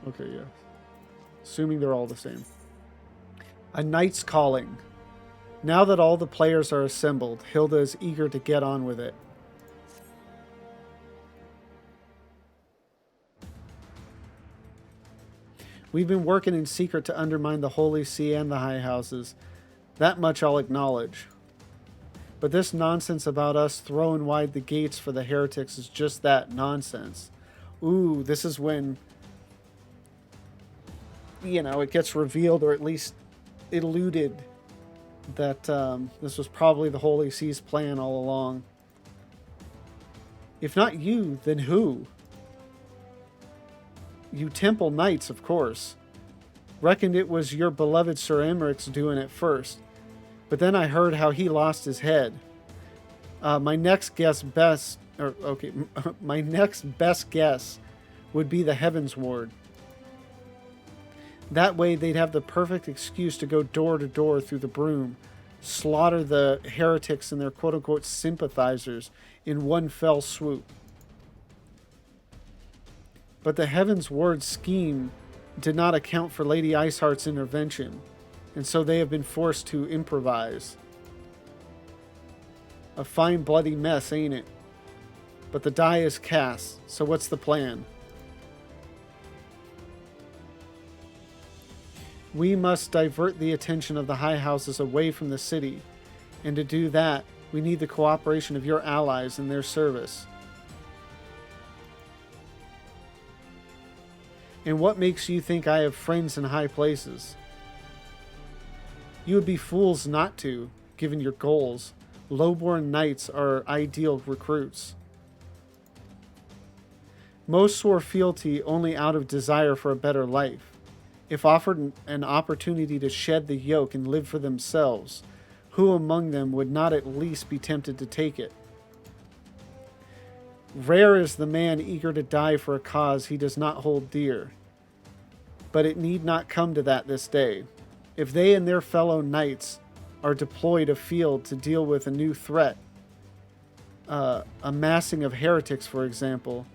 Okay, yeah. Assuming they're all the same. A knight's calling. Now that all the players are assembled, Hilda is eager to get on with it. We've been working in secret to undermine the Holy See and the High Houses. That much I'll acknowledge. But this nonsense about us throwing wide the gates for the heretics is just that, nonsense. Ooh, this is when, it gets revealed, or at least alluded, that this was probably the Holy See's plan all along. If not you, then who? You Temple Knights, of course. Reckoned it was your beloved Sir Emmerich's doing it first. But then I heard how he lost his head. My next best guess would be the Heavens Ward. That way they'd have the perfect excuse to go door to door through the broom, slaughter the heretics and their quote-unquote sympathizers in one fell swoop. But the Heavens Ward scheme did not account for Lady Iceheart's intervention, and so they have been forced to improvise. A fine bloody mess, ain't it? But the die is cast, so what's the plan? We must divert the attention of the High Houses away from the city, and to do that, we need the cooperation of your allies in their service. And what makes you think I have friends in high places? You would be fools not to, given your goals. Lowborn knights are ideal recruits. Most swore fealty only out of desire for a better life. If offered an opportunity to shed the yoke and live for themselves, who among them would not at least be tempted to take it? Rare is the man eager to die for a cause he does not hold dear. But it need not come to that this day. If they and their fellow knights are deployed afield to deal with a new threat, a massing of heretics, for example,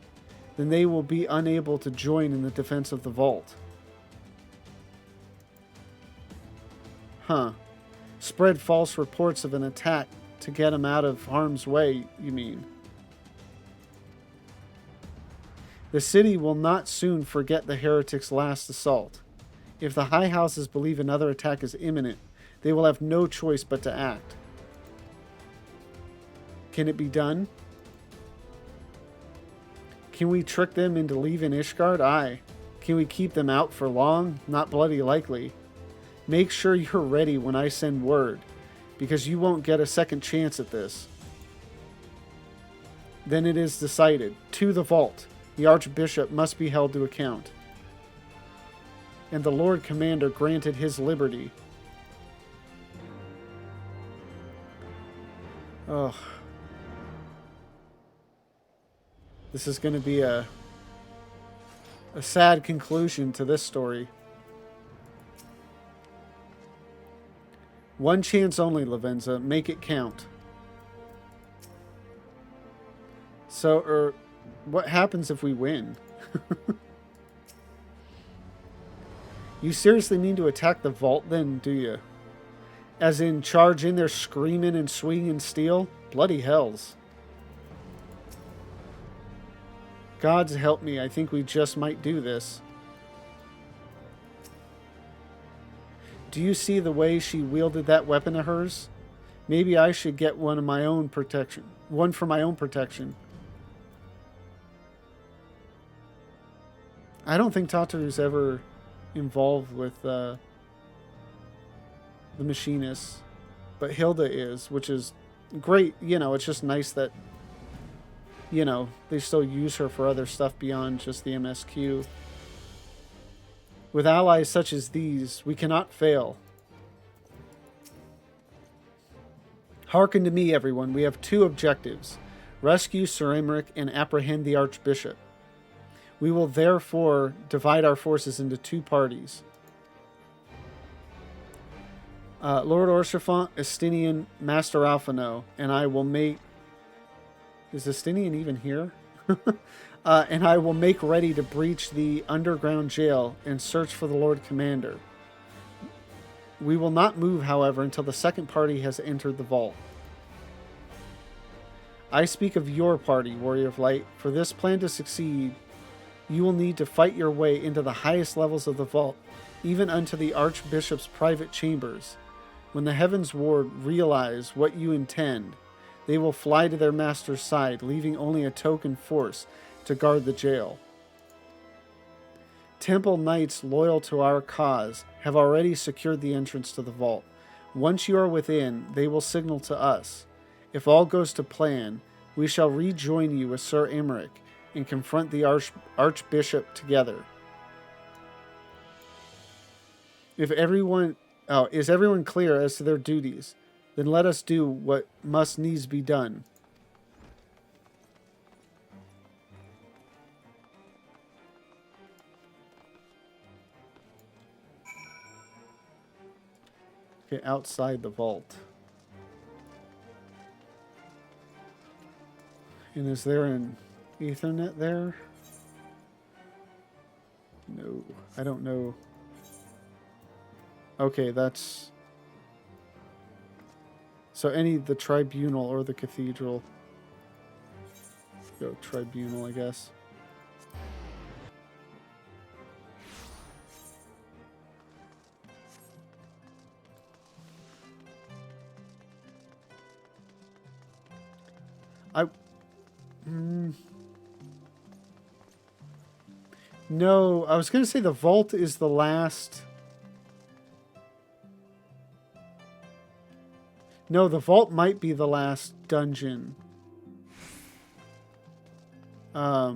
then they will be unable to join in the defense of the vault. Huh. Spread false reports of an attack to get them out of harm's way, you mean? The city will not soon forget the heretics' last assault. If the High Houses believe another attack is imminent, they will have no choice but to act. Can it be done? Can we trick them into leaving Ishgard? Aye. Can we keep them out for long? Not bloody likely. Make sure you're ready when I send word, because you won't get a second chance at this. Then it is decided. To the vault. The Archbishop must be held to account. And the Lord Commander granted his liberty. Ugh. This is going to be a sad conclusion to this story. One chance only, Lavenza. Make it count. So, what happens if we win? You seriously mean to attack the vault then, do you? As in charge in there screaming and swinging steel? Bloody hells. Gods help me, I think we just might do this. Do you see the way she wielded that weapon of hers? Maybe I should get one of my own protection. One for my own protection. I don't think Tataru's ever involved with the machinists, but Hilda is, which is great. It's just nice that, they still use her for other stuff beyond just the MSQ. With allies such as these, we cannot fail. Hearken to me, everyone. We have two objectives. Rescue Sir Emmerich and apprehend the Archbishop. We will therefore divide our forces into two parties. Lord Orshafont, Estinian, Master Alphano, and I will make... Is Estinian even here? And I will make ready to breach the underground jail and search for the Lord Commander. We will not move, however, until the second party has entered the vault. I speak of your party, Warrior of Light. For this plan to succeed, you will need to fight your way into the highest levels of the vault, even unto the Archbishop's private chambers. When the Heavens Ward realize what you intend, they will fly to their master's side, leaving only a token force to guard the jail. Temple Knights loyal to our cause have already secured the entrance to the vault. Once you are within, they will signal to us. If all goes to plan, we shall rejoin you with Sir Emmerich and confront the Archbishop together. Is everyone clear as to their duties? Then let us do what must needs be done. Okay, outside the vault. And is there an Ethernet there? No, I don't know. Okay, that's... So the tribunal or the cathedral. Go tribunal, I guess. No, I was going to say the vault is the last... No, the vault might be the last dungeon. For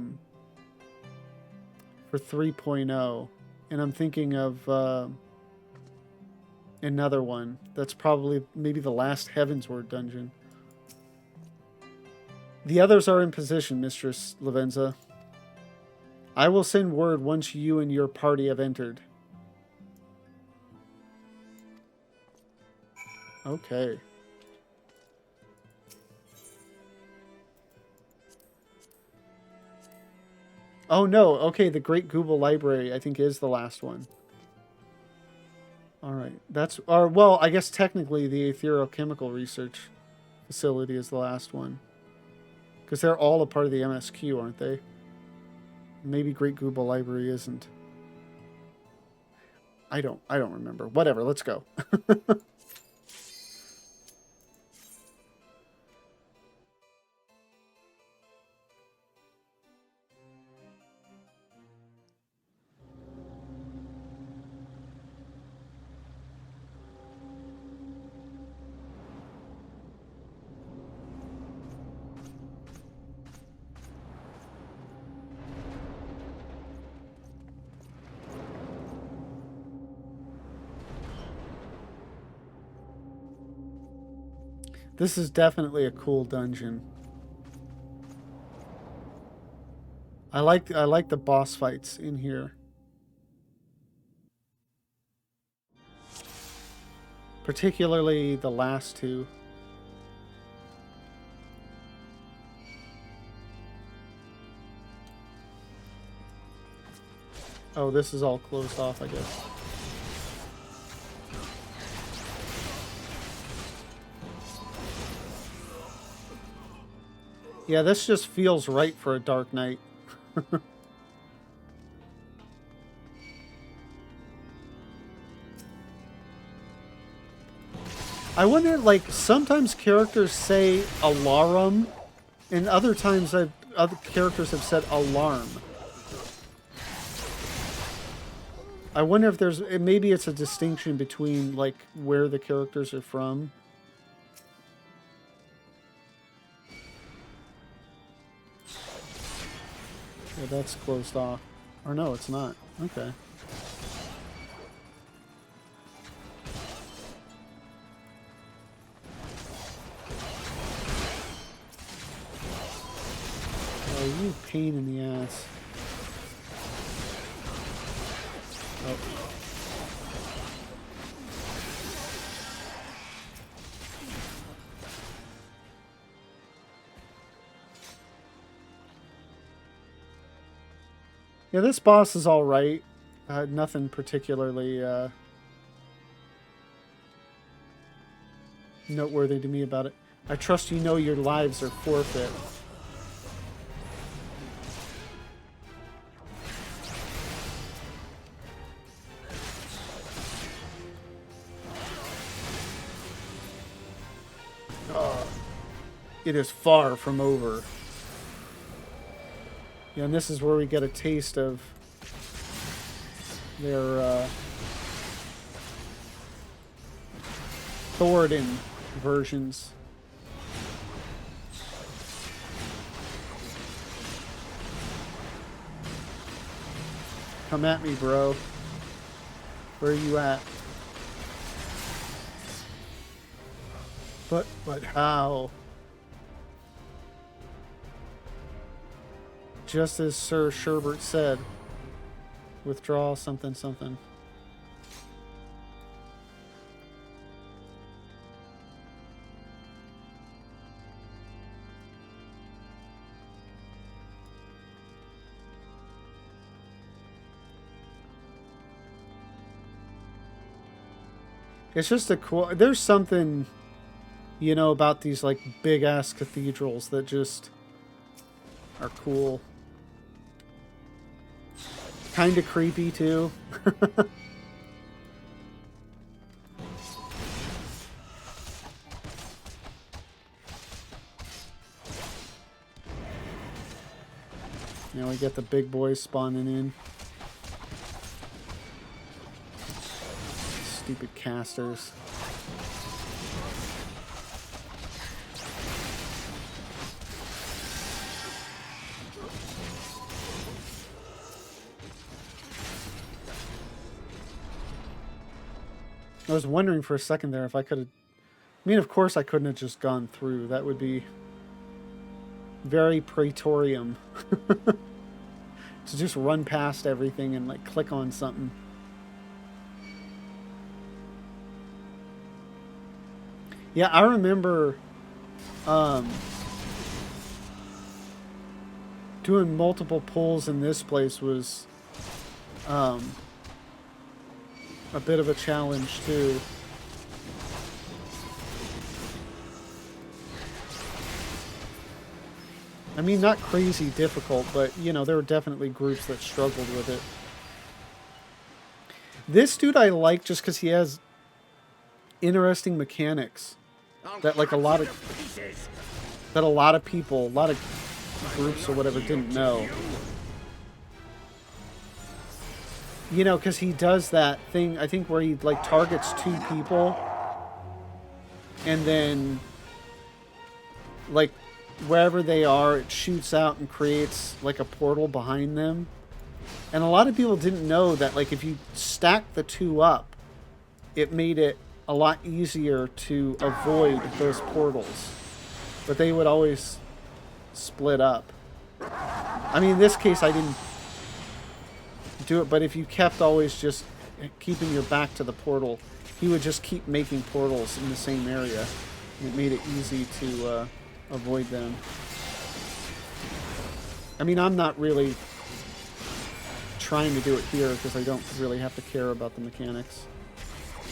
3.0. And I'm thinking of another one. That's probably maybe the last Heavensward dungeon. The others are in position, Mistress Lavenza. I will send word once you and your party have entered. Okay. Oh no, okay, the Great Google Library I think is the last one. Alright, well, I guess technically the Etherochemical Research Facility is the last one. Because they're all a part of the MSQ, aren't they? Maybe Great Google Library isn't. I don't remember. Whatever, let's go. This is definitely a cool dungeon. I like the boss fights in here. Particularly the last two. Oh, this is all closed off, I guess. Yeah, this just feels right for a Dark Knight. I wonder, like, sometimes characters say alarum, and other times other characters have said alarm. I wonder if maybe it's a distinction between, like, where the characters are from. Yeah, that's closed off. Or no, it's not. Okay. Oh, you pain in the ass. Oh. Yeah, this boss is all right. Nothing particularly noteworthy to me about it. I trust you know your lives are forfeit. It is far from over. Yeah, and this is where we get a taste of their Thoradin versions. Come at me, bro. Where are you at? But how? Just as Sir Sherbert said, withdraw something something. It's just a cool... There's something, you know, about these, like, big-ass cathedrals that just are cool. Kind of creepy, too. Now we get the big boys spawning in. Stupid casters. I was wondering for a second there if I could have... I mean, of course I couldn't have just gone through. That would be very Praetorium. To just run past everything and, like, click on something. Yeah, I remember doing multiple pulls in this place was a bit of a challenge, too. I mean, not crazy difficult, but, you know, there were definitely groups that struggled with it. This dude I like just because he has interesting mechanics that, like, a lot of people, a lot of groups or whatever didn't know. You know, because he does that thing, I think, where he, like, targets two people and then, like, wherever they are, it shoots out and creates, like, a portal behind them. And a lot of people didn't know that, like, if you stack the two up, it made it a lot easier to avoid those portals. But they would always split up. I mean, in this case, I didn't do it, but if you kept always just keeping your back to the portal, he would just keep making portals in the same area. And it made it easy to avoid them. I mean, I'm not really trying to do it here because I don't really have to care about the mechanics.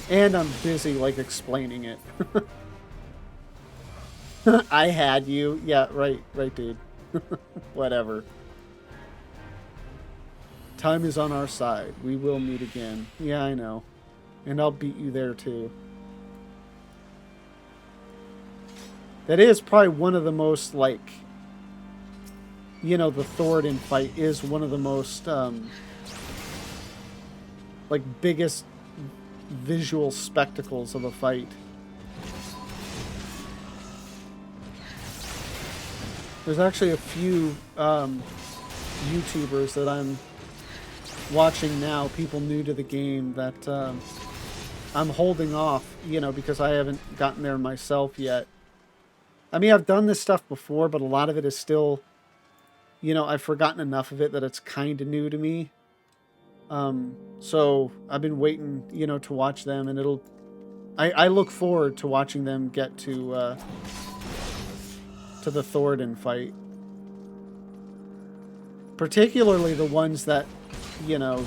And I'm busy, like, explaining it. I had you. Yeah, right, dude. Whatever. Time is on our side. We will meet again. Yeah, I know. And I'll beat you there, too. That is probably one of the most, like, you know, the Thoradin fight is one of the most, like, biggest visual spectacles of a fight. There's actually a few YouTubers that I'm watching now, people new to the game, that I'm holding off, you know, because I haven't gotten there myself yet. I mean, I've done this stuff before, but a lot of it is still, you know, I've forgotten enough of it that it's kind of new to me. So I've been waiting, you know, to watch them, and I look forward to watching them get to the Thoradin fight. Particularly the ones that, you know,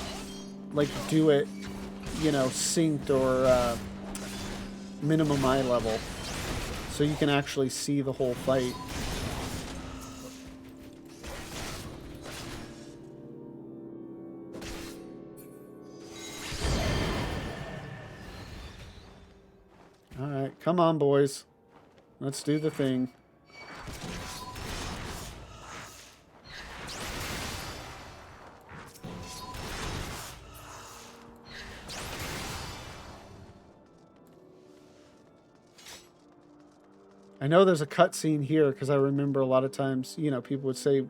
like do it, you know, synced or minimum eye level. So you can actually see the whole fight. Alright, come on, boys. Let's do the thing. I know there's a cutscene here because I remember a lot of times, you know, people would say,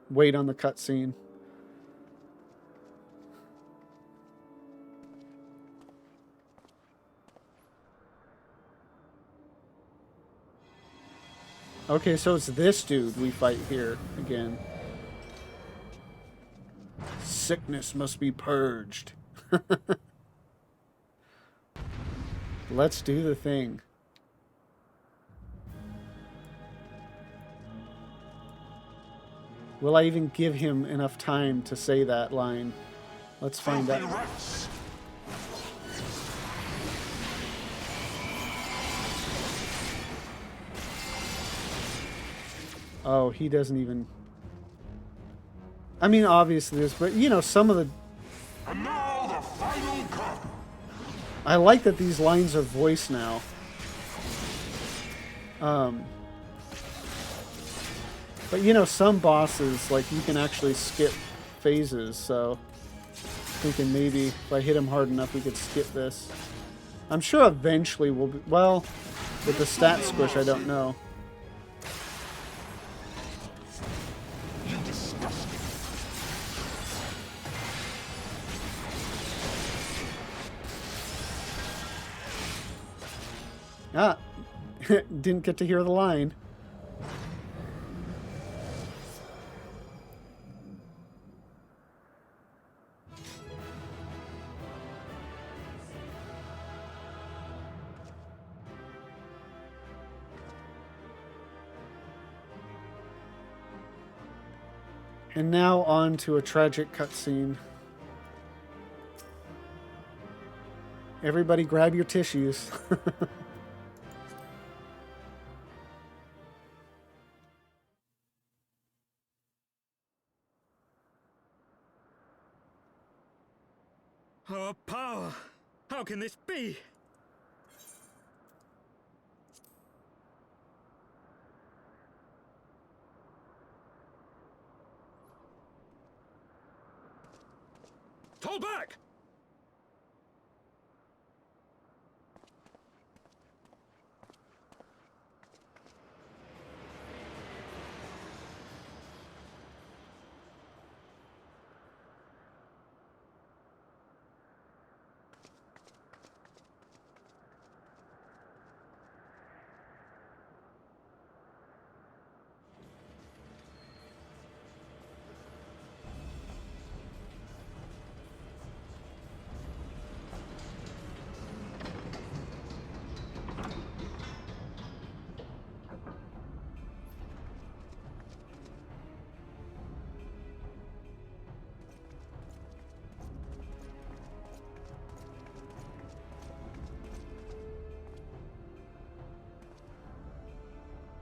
wait on the cutscene. Okay, so it's this dude we fight here again. Sickness must be purged. Let's do the thing. Will I even give him enough time to say that line? Let's find out. Oh, he doesn't even... I mean, obviously this, but you know, some of the... And now the final cut. I like that these lines are voiced now. But you know, some bosses, like, you can actually skip phases, so... Thinking maybe if I hit him hard enough, we could skip this. I'm sure eventually we'll be... Well, with the stat squish, I don't know. Ah, didn't get to hear the line. And now on to a tragic cutscene. Everybody grab your tissues. Our power! How can this be? Hold back!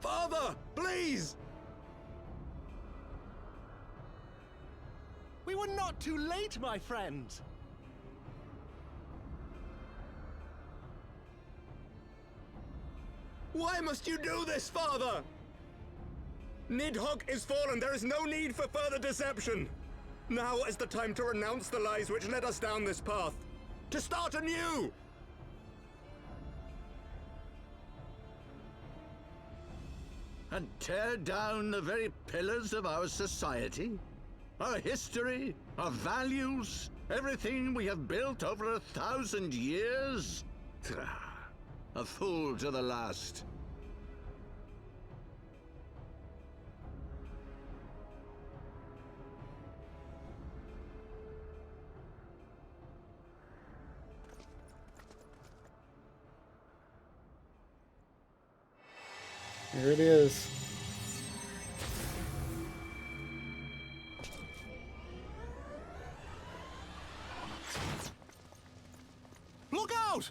Father, please! We were not too late, my friend. Why must you do this, Father? Nidhogg is fallen. There is no need for further deception. Now is the time to renounce the lies which led us down this path. To start anew! And tear down the very pillars of our society? Our history, our values, everything we have built over 1,000 years? A fool to the last. Here it is. out!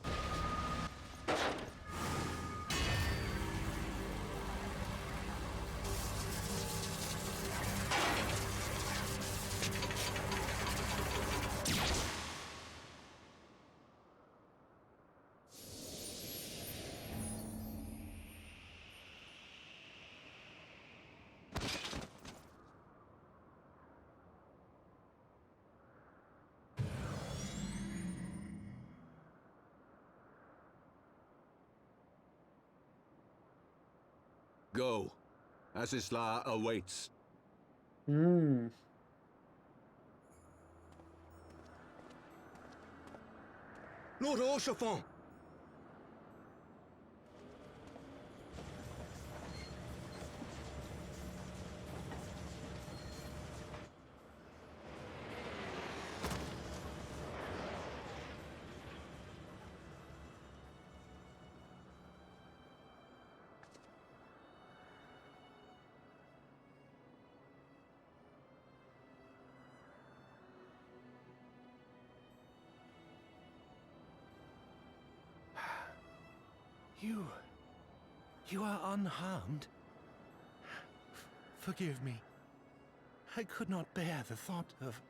Go. Asisla awaits. Hmm. Lord Orchefort! You are unharmed? Forgive me. I could not bear the thought of...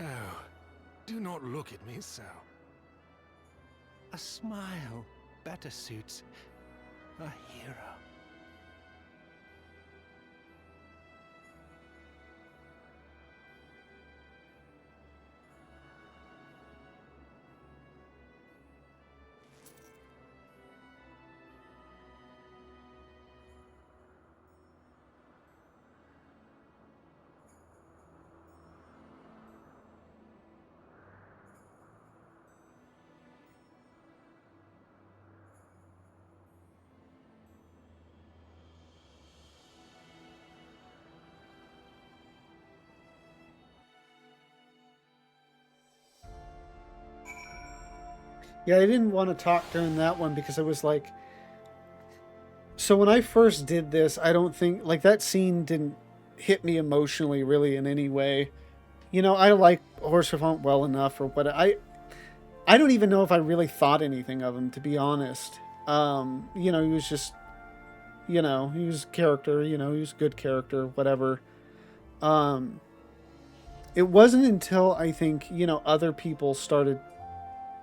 Oh, do not look at me so. A smile better suits a hero. Yeah, I didn't want to talk during that one because I was like, so when I first did this, I don't think like that scene didn't hit me emotionally really in any way. You know, I like Horsefront well enough or what I don't even know if I really thought anything of him, to be honest. You know, he was just, you know, he was character, you know, he was good character, whatever. It wasn't until I think, you know, other people started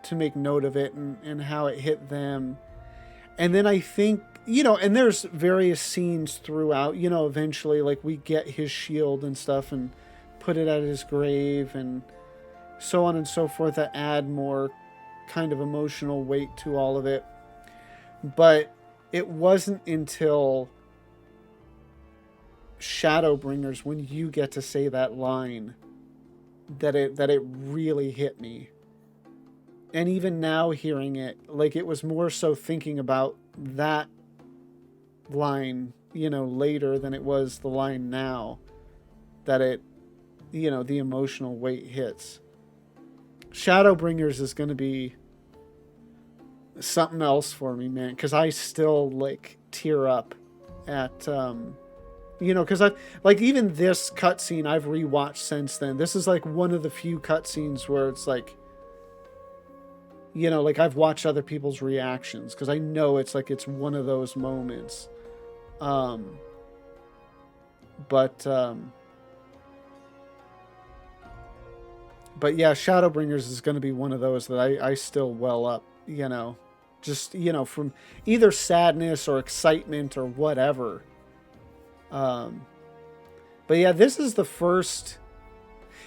to make note of it and how it hit them. And then I think, you know, and there's various scenes throughout, you know, eventually like we get his shield and stuff and put it at his grave and so on and so forth that add more kind of emotional weight to all of it. But it wasn't until Shadowbringers when you get to say that line that it really hit me. And even now hearing it, like it was more so thinking about that line, you know, later than it was the line now that it, you know, the emotional weight hits. Shadowbringers is going to be something else for me, man, because I still like tear up at, you know, because I like even this cutscene I've rewatched since then. This is like one of the few cutscenes where it's like, you know, like I've watched other people's reactions because I know it's like it's one of those moments. But yeah, Shadowbringers is going to be one of those that I still well up, you know, just, you know, from either sadness or excitement or whatever. But yeah, this is the first,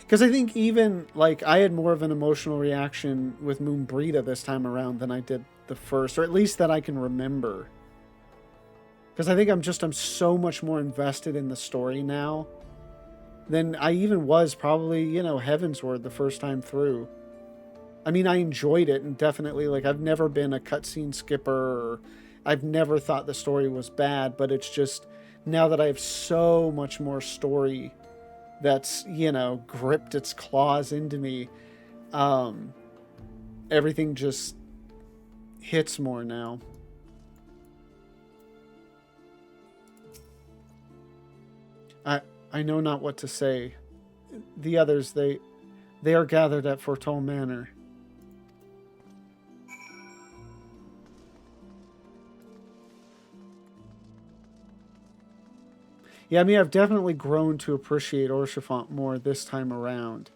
because I think even like I had more of an emotional reaction with Moonbrita this time around than I did the first, or at least that I can remember. Because I think I'm so much more invested in the story now than I even was probably, you know, Heavensward the first time through. I mean, I enjoyed it and definitely, like, I've never been a cutscene skipper or I've never thought the story was bad, but it's just now that I have so much more story that's, you know, gripped its claws into me, everything just hits more now. I know not what to say. The others, they are gathered at Fortol Manor. Yeah, I mean, I've definitely grown to appreciate Orshifant more this time around.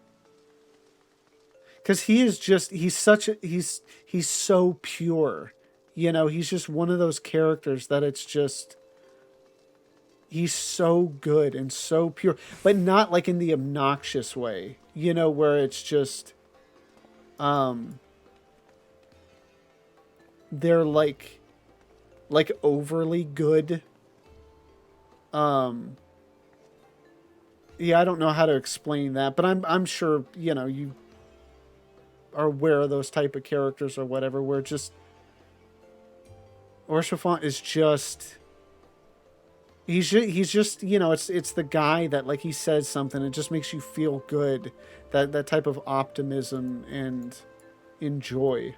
Because he is just, he's so pure. You know, he's just one of those characters that it's just, he's so good and so pure. But not like in the obnoxious way, you know, where it's just, they're like overly good. Yeah, I don't know how to explain that, but I'm sure, you know, you are aware of those type of characters or whatever, where just Orshifant is just he's just, you know, it's the guy that, like, he says something, it just makes you feel good. That type of optimism and enjoy.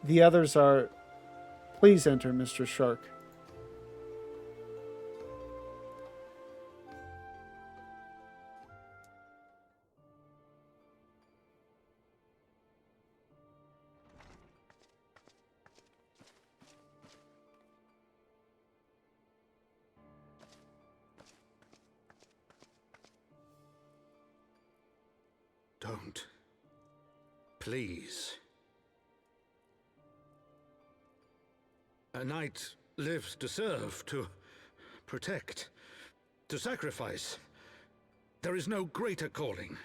The others are, please enter, Mr. Shark. Don't. Please. A knight lives to serve, to protect, to sacrifice. There is no greater calling.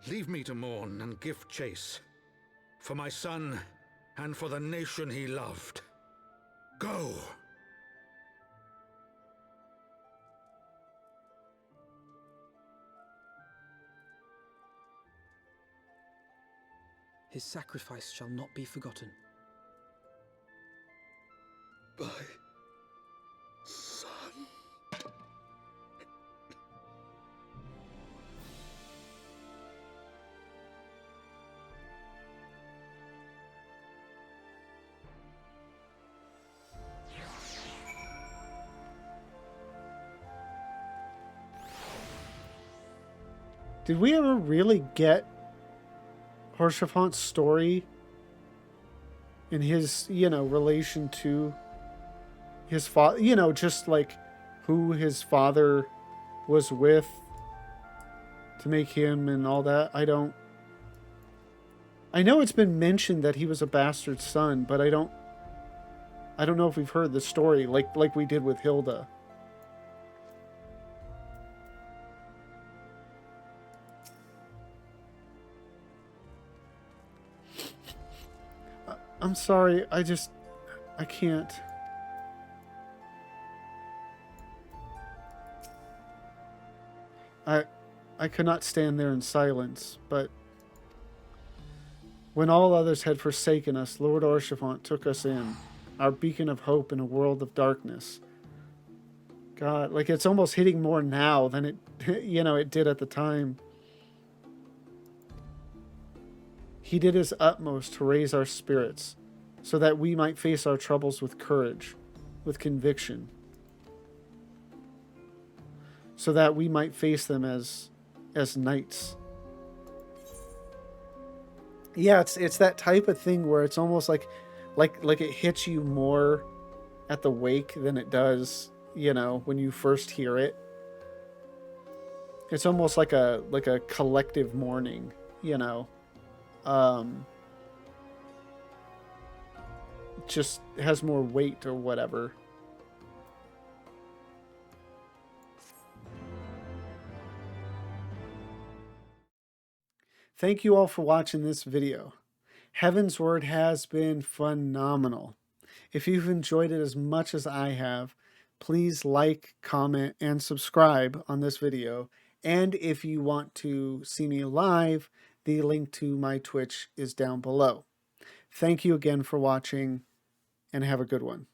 Leave me to mourn and give chase. For my son, and for the nation he loved. Go! His sacrifice shall not be forgotten. My son. Did we ever really get Orshifant's story in his, you know, relation to his father, you know, just like who his father was with to make him and all that? I know it's been mentioned that he was a bastard son, but I don't know if we've heard the story like we did with Hilda. I'm sorry, I can't. I could not stand there in silence, but when all others had forsaken us, Lord Orshifant took us in, our beacon of hope in a world of darkness. God, like, it's almost hitting more now than it, you know, it did at the time. He did his utmost to raise our spirits, so that we might face our troubles with courage, with conviction, so that we might face them as knights. Yeah, it's that type of thing where it's almost like it hits you more at the wake than it does, you know, when you first hear it. It's almost like a collective mourning, you know. Just has more weight or whatever. Thank you all for watching this video. Heaven's Word has been phenomenal. If you've enjoyed it as much as I have, please like, comment, and subscribe on this video. And if you want to see me live, the link to my Twitch is down below. Thank you again for watching, and have a good one.